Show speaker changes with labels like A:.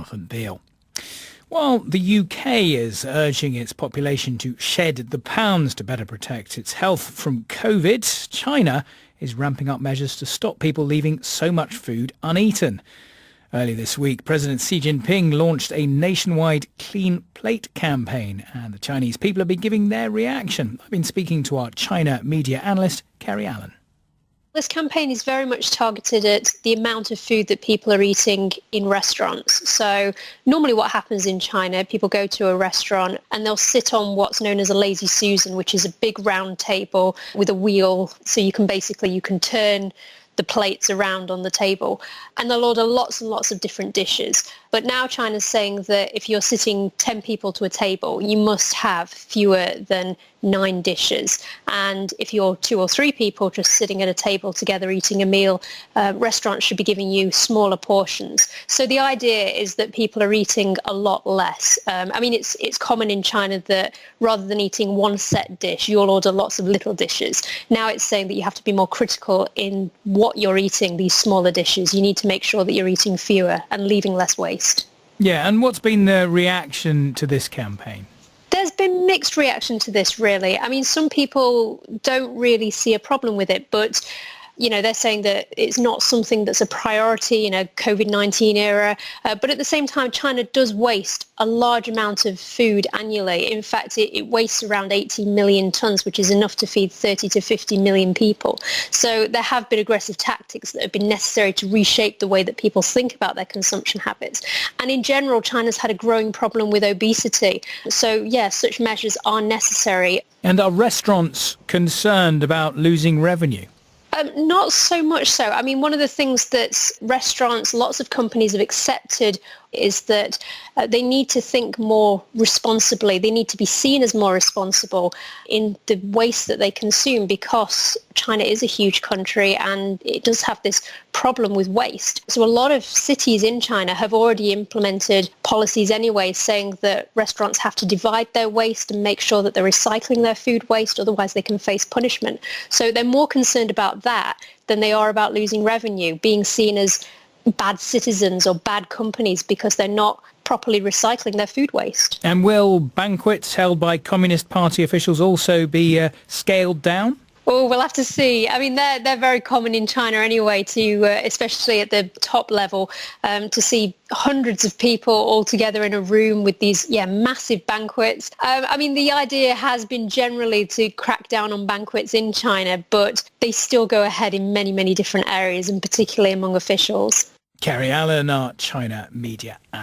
A: Jonathan Beale. While the UK is urging its population to shed the pounds to better protect its health from COVID, China is ramping up measures to stop people leaving so much food uneaten. Earlier this week, President Xi Jinping launched a nationwide Clean Plate campaign, and the Chinese people have been giving their reaction. I've been speaking to our China media analyst, Kerry Allen.
B: This campaign is very much targeted at the amount of food that people are eating in restaurants. So normally what happens in China, people go to a restaurant and they'll sit on what's known as a lazy Susan, which is a big round table with a wheel. So you can turn the plates around on the table, and they'll order lots and lots of different dishes. But now China's saying that if you're sitting 10 people to a table, you must have fewer than 9 dishes. And if you're 2 or 3 people just sitting at a table together eating a meal, restaurants should be giving you smaller portions. So the idea is that people are eating a lot less. It's common in China that rather than eating one set dish, you'll order lots of little dishes. Now it's saying that you have to be more critical in what you're eating, these smaller dishes. You need to make sure that you're eating fewer and leaving less waste.
A: Yeah, and what's been the reaction to this campaign?
B: There's been mixed reaction to this, really. Some people don't really see a problem with it, but they're saying that it's not something that's a priority in a COVID-19 era. But at the same time, China does waste a large amount of food annually. In fact, it wastes around 80 million tonnes, which is enough to feed 30 to 50 million people. So there have been aggressive tactics that have been necessary to reshape the way that people think about their consumption habits. And in general, China's had a growing problem with obesity. So, yes, such measures are necessary.
A: And are restaurants concerned about losing revenue?
B: Not so much so. One of the things that restaurants, lots of companies have accepted is that they need to think more responsibly. They need to be seen as more responsible in the waste that they consume, because China is a huge country and it does have this problem with waste. So a lot of cities in China have already implemented policies anyway, saying that restaurants have to divide their waste and make sure that they're recycling their food waste, otherwise they can face punishment. So they're more concerned about that than they are about losing revenue, being seen as bad citizens or bad companies because they're not properly recycling their food waste. And
A: will banquets held by Communist Party officials also be scaled down?
B: Oh, we'll have to see. They're very common in China anyway, especially at the top level, to see hundreds of people all together in a room with these massive banquets. The idea has been generally to crack down on banquets in China, but they still go ahead in many, many different areas, and particularly among officials.
A: Kerry Allen, our China media analyst.